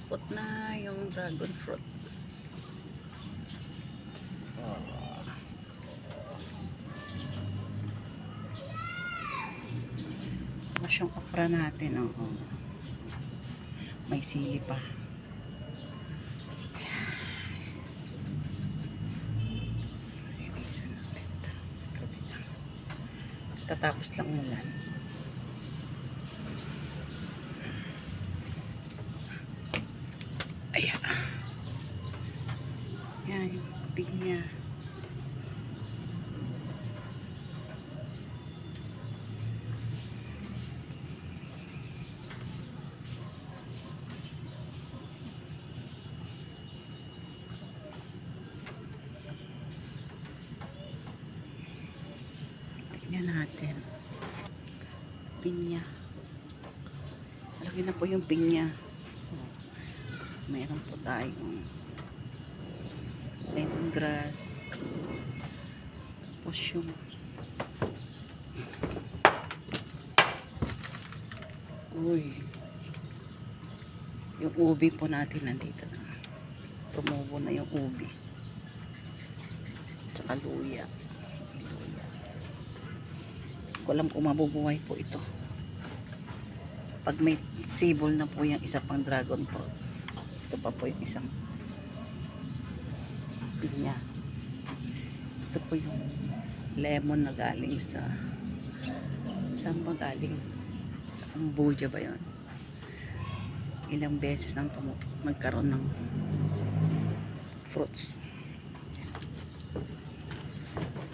Malapot na yung dragon fruit. Tapos yung okra natin, may sili pa. Tatapos lang ulan. Ayan. Yan, yung pinya. Pinya natin. Pinya. Malaki na po yung pinya. Mayroon po tayong lemongrass. Tapos yung ubi po natin nandito na. Tumubo na yung ubi. Tsaka luya. Hindi ko alam kung mabubuhay po ito. Pag may sibol na po yung isa pang dragon fruit. Ito pa po yung isang pinya. Ito po yung lemon na galing sa saan ba galing? Sa Cambodia ba yun? Ilang beses nang nagkaroon ng fruits.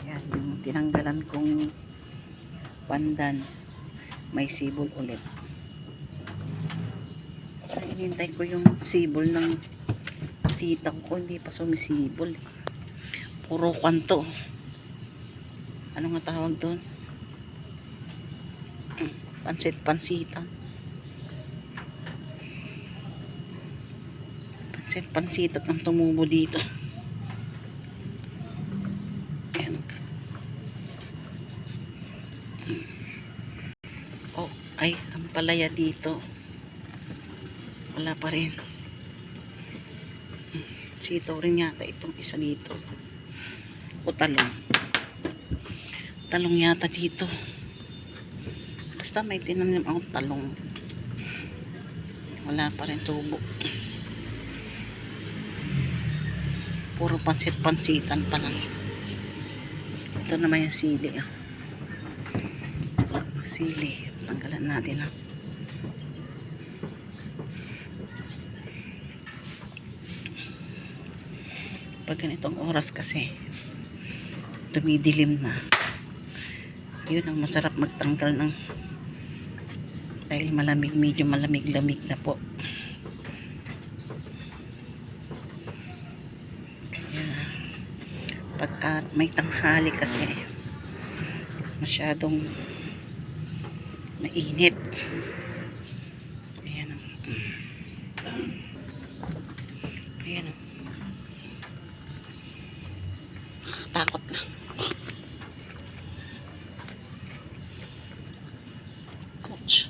Yan, yung tinanggalan kong pandan, may sibol ulit. Hinintay ko yung sibol ng sitaw ko, hindi pa sumisibol. Puro kanto. Ano nga tawag doon? Pansit-pansita. Pansit-pansita ang tumubo dito. Ayan. Oh, ay, ang palaya dito. Wala pa rin. Sitaw rin yata itong isa dito. O talong. Talong yata dito. Basta may tinanim akong talong. Wala pa rin tubo. Puro pansit-pansitan pa lang. Ito naman yung sili. Sili. Tanggalan natin. Pag ganitong oras kasi dumidilim na, yun ang masarap magtanggal ng, dahil malamig, medyo malamig-lamig na po. Kaya pag may tanghali kasi masyadong mainit. Ayan. Ayan. Takot lang. Ouch.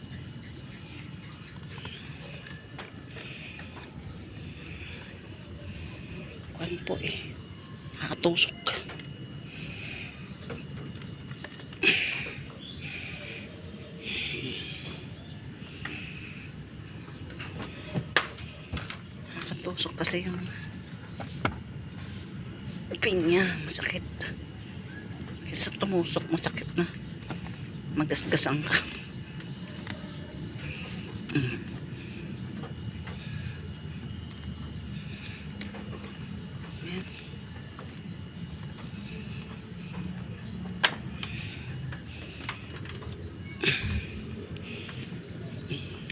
Kuwan po nakatusok. Nakatusok kasi yung pinya, masakit. Kaysa tumusok, masakit na. Magasgasan ka. Ayan.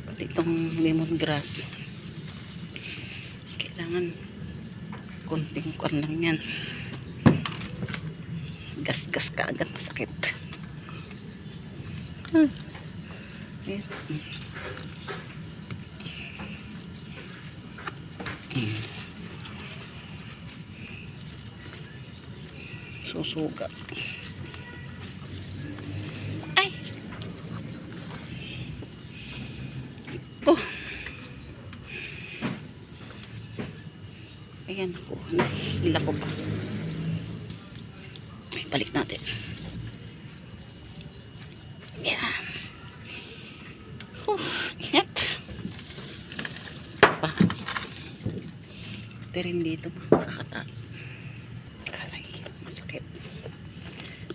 Pati itong lemongrass. Kailangan konting kuwan lang yan. Gas-gas ka agad, masakit. Susuga. Ay! Oh! Ayan ko. Nila ko ba? Ay, balik natin. Ayan. Ingat. Pa. Ito rin dito. Makakata. Aray, masakit.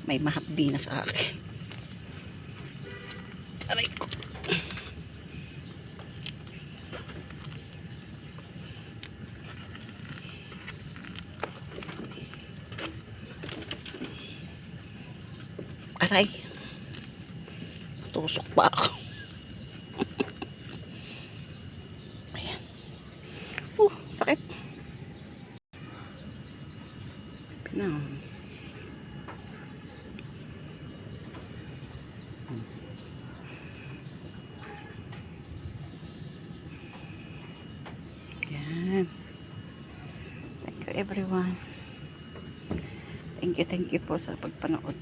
May mahapdi na sa akin. Aray ko. Aray. Tusok pa ako. Ayan. Sakit. Pinang. Ayan. Thank you everyone. Thank you po sa pagpanood.